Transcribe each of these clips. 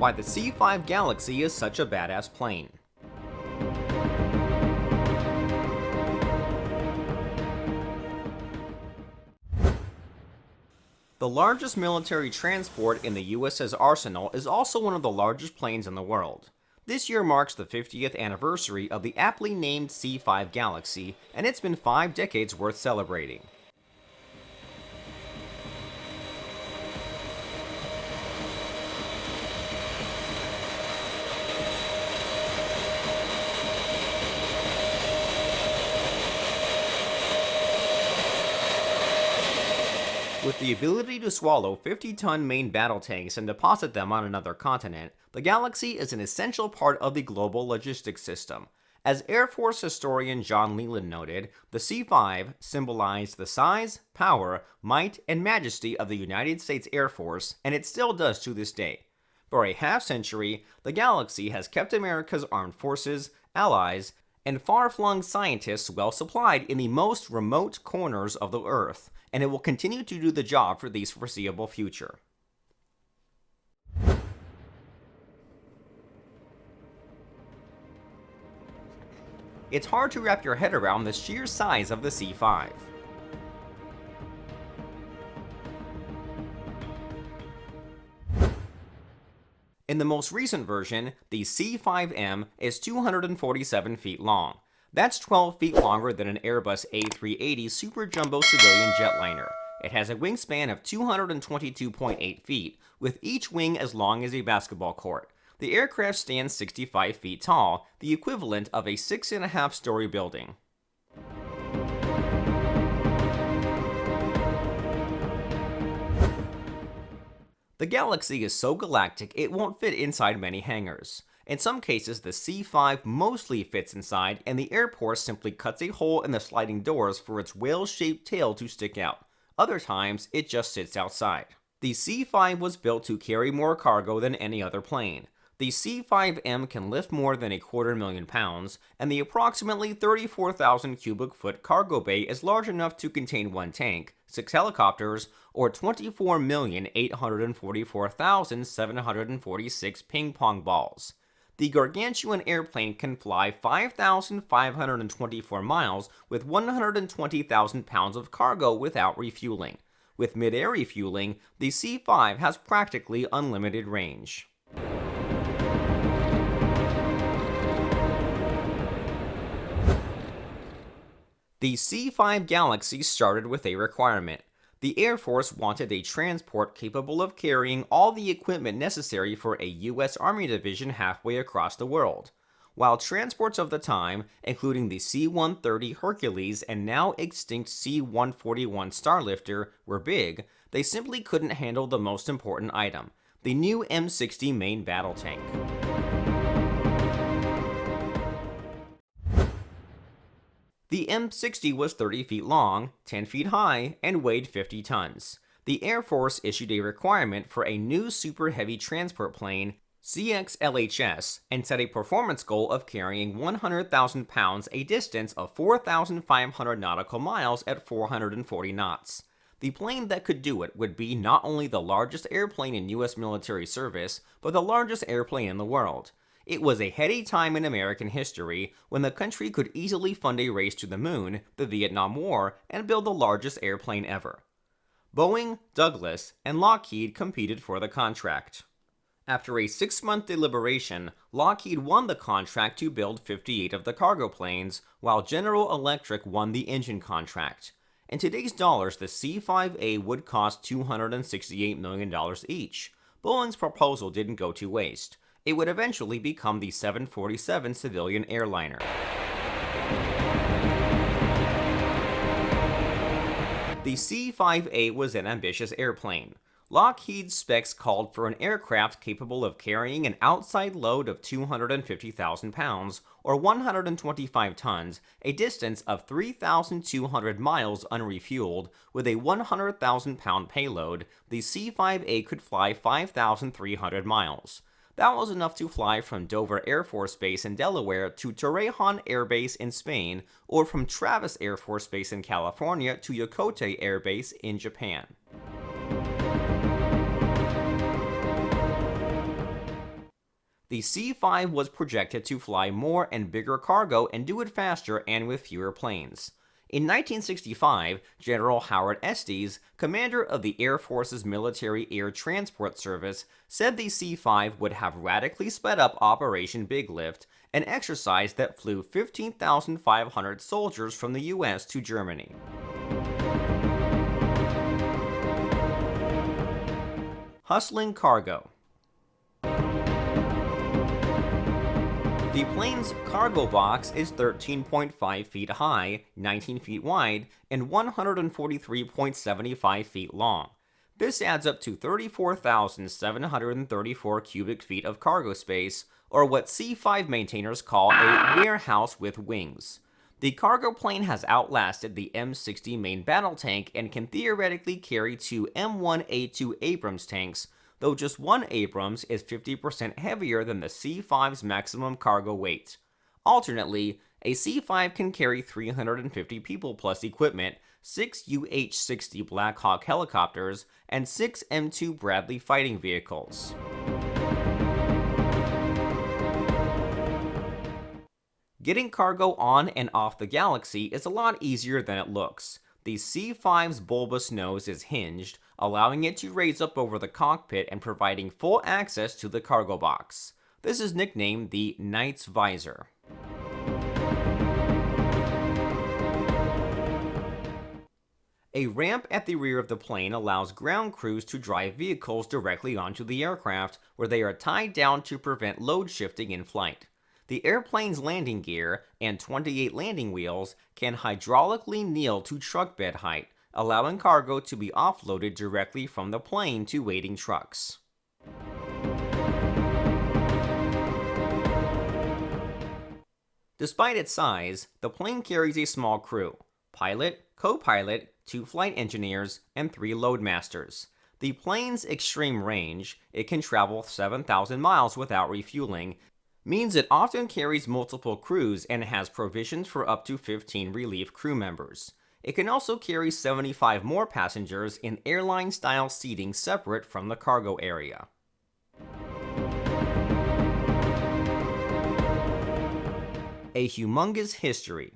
Why the C-5 Galaxy is such a badass plane. The largest military transport in the US's arsenal is also one of the largest planes in the world. This year marks the 50th anniversary of the aptly named C-5 Galaxy, and it's been 5 decades worth celebrating. With the ability to swallow 50-ton main battle tanks and deposit them on another continent, the Galaxy is an essential part of the global logistics system. As Air Force historian John Leland noted, the C-5 symbolized the size, power, might, and majesty of the United States Air Force, and it still does to this day. For a half-century, the Galaxy has kept America's armed forces, allies, and far-flung scientists well supplied in the most remote corners of the Earth, and it will continue to do the job for the foreseeable future. It's hard to wrap your head around the sheer size of the C-5. In the most recent version, the C-5M is 247 feet long. That's 12 feet longer than an Airbus A380 Super Jumbo civilian jetliner. It has a wingspan of 222.8 feet, with each wing as long as a basketball court. The aircraft stands 65 feet tall, the equivalent of a 6.5-story building. The Galaxy is so galactic it won't fit inside many hangars. In some cases, the C-5 mostly fits inside, and the airport simply cuts a hole in the sliding doors for its whale-shaped tail to stick out. Other times, it just sits outside. The C-5 was built to carry more cargo than any other plane. The C-5M can lift more than 250,000 pounds, and the approximately 34,000 cubic foot cargo bay is large enough to contain 1 tank, 6 helicopters, or 24,844,746 ping-pong balls. The gargantuan airplane can fly 5,524 miles with 120,000 pounds of cargo without refueling. With mid-air refueling, the C-5 has practically unlimited range. The C-5 Galaxy started with a requirement. The Air Force wanted a transport capable of carrying all the equipment necessary for a U.S. Army division halfway across the world. While transports of the time, including the C-130 Hercules and now extinct C-141 Starlifter, were big, they simply couldn't handle the most important item, the new M60 main battle tank. The M60 was 30 feet long, 10 feet high, and weighed 50 tons. The Air Force issued a requirement for a new super heavy transport plane, CX-LHS, and set a performance goal of carrying 100,000 pounds a distance of 4,500 nautical miles at 440 knots. The plane that could do it would be not only the largest airplane in U.S. military service, but the largest airplane in the world. It was a heady time in American history when the country could easily fund a race to the moon, the Vietnam War, and build the largest airplane ever. Boeing, Douglas, and Lockheed competed for the contract. After a 6-month deliberation, Lockheed won the contract to build 58 of the cargo planes, while General Electric won the engine contract. In today's dollars, the C-5A would cost $268 million each. Boeing's proposal didn't go to waste. It would eventually become the 747 civilian airliner. The C-5A was an ambitious airplane. Lockheed's specs called for an aircraft capable of carrying an outside load of 250,000 pounds, or 125 tons, a distance of 3,200 miles unrefueled. With a 100,000 pound payload, the C-5A could fly 5,300 miles. That was enough to fly from Dover Air Force Base in Delaware to Torrejon Air Base in Spain, or from Travis Air Force Base in California to Yokote Air Base in Japan. The C-5 was projected to fly more and bigger cargo and do it faster and with fewer planes. In 1965, General Howard Estes, commander of the Air Force's Military Air Transport Service, said the C-5 would have radically sped up Operation Big Lift, an exercise that flew 15,500 soldiers from the US to Germany. Hustling cargo. The plane's cargo box is 13.5 feet high, 19 feet wide, and 143.75 feet long. This adds up to 34,734 cubic feet of cargo space, or what C-5 maintainers call a warehouse with wings. The cargo plane has outlasted the M60 main battle tank and can theoretically carry two M1A2 Abrams tanks, though just one Abrams is 50% heavier than the C-5's maximum cargo weight. Alternately, a C-5 can carry 350 people plus equipment, 6 UH-60 Black Hawk helicopters, and 6 M2 Bradley fighting vehicles. Getting cargo on and off the Galaxy is a lot easier than it looks. The C-5's bulbous nose is hinged, allowing it to raise up over the cockpit and providing full access to the cargo box. This is nicknamed the Knight's Visor. A ramp at the rear of the plane allows ground crews to drive vehicles directly onto the aircraft, where they are tied down to prevent load shifting in flight. The airplane's landing gear and 28 landing wheels can hydraulically kneel to truck bed height, allowing cargo to be offloaded directly from the plane to waiting trucks. Despite its size, the plane carries a small crew: pilot, co-pilot, 2 flight engineers, and 3 loadmasters. The plane's extreme range, it can travel 7,000 miles without refueling, means it often carries multiple crews and has provisions for up to 15 relief crew members. It can also carry 75 more passengers in airline-style seating separate from the cargo area. A humongous history.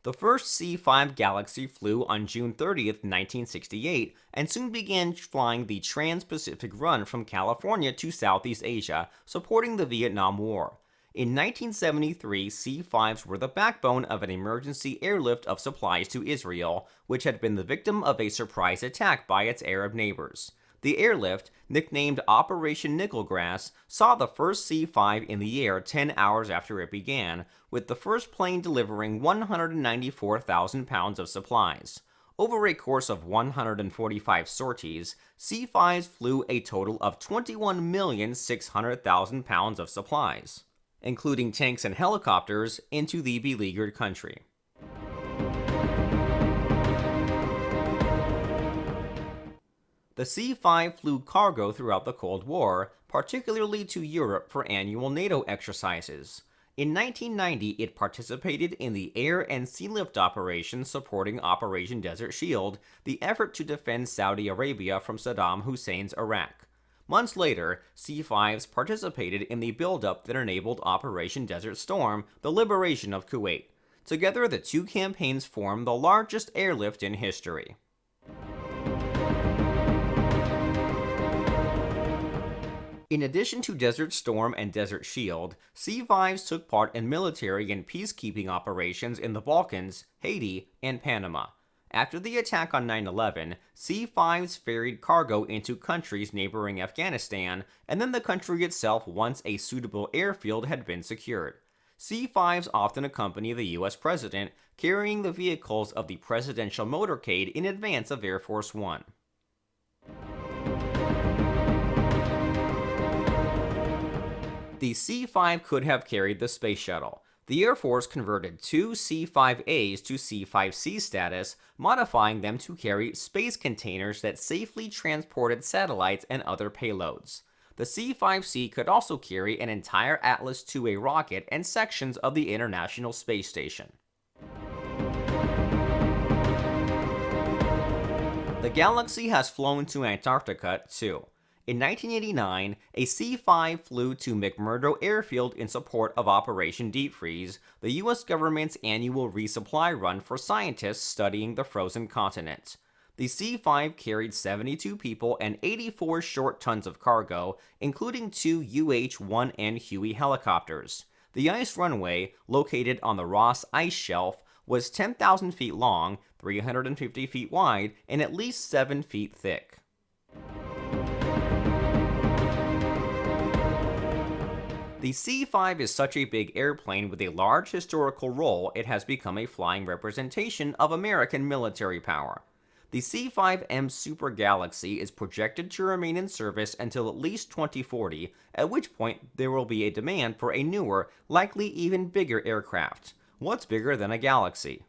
The first C-5 Galaxy flew on June 30th, 1968, and soon began flying the Trans-Pacific Run from California to Southeast Asia, supporting the Vietnam War. In 1973, C-5s were the backbone of an emergency airlift of supplies to Israel, which had been the victim of a surprise attack by its Arab neighbors. The airlift, nicknamed Operation Nickelgrass, saw the first C-5 in the air 10 hours after it began, with the first plane delivering 194,000 pounds of supplies. Over a course of 145 sorties, C-5s flew a total of 21,600,000 pounds of supplies, including tanks and helicopters, into the beleaguered country. The C-5 flew cargo throughout the Cold War, particularly to Europe for annual NATO exercises. In 1990, it participated in the air and sea lift operations supporting Operation Desert Shield, the effort to defend Saudi Arabia from Saddam Hussein's Iraq. Months later, C-5s participated in the buildup that enabled Operation Desert Storm, the liberation of Kuwait. Together, the two campaigns formed the largest airlift in history. In addition to Desert Storm and Desert Shield, C-5s took part in military and peacekeeping operations in the Balkans, Haiti, and Panama. After the attack on 9/11, C-5s ferried cargo into countries neighboring Afghanistan, and then the country itself once a suitable airfield had been secured. C-5s often accompany the U.S. President, carrying the vehicles of the presidential motorcade in advance of Air Force One. The C-5 could have carried the space shuttle. The Air Force converted 2 C-5As to C-5C status, modifying them to carry space containers that safely transported satellites and other payloads. The C-5C could also carry an entire Atlas IIA rocket and sections of the International Space Station. The Galaxy has flown to Antarctica too. In 1989, a C-5 flew to McMurdo Airfield in support of Operation Deep Freeze, the US government's annual resupply run for scientists studying the frozen continent. The C-5 carried 72 people and 84 short tons of cargo, including two UH-1N Huey helicopters. The ice runway, located on the Ross Ice Shelf, was 10,000 feet long, 350 feet wide, and at least 7 feet thick. The C-5 is such a big airplane with a large historical role, it has become a flying representation of American military power. The C-5M Super Galaxy is projected to remain in service until at least 2040, at which point there will be a demand for a newer, likely even bigger aircraft. What's bigger than a Galaxy?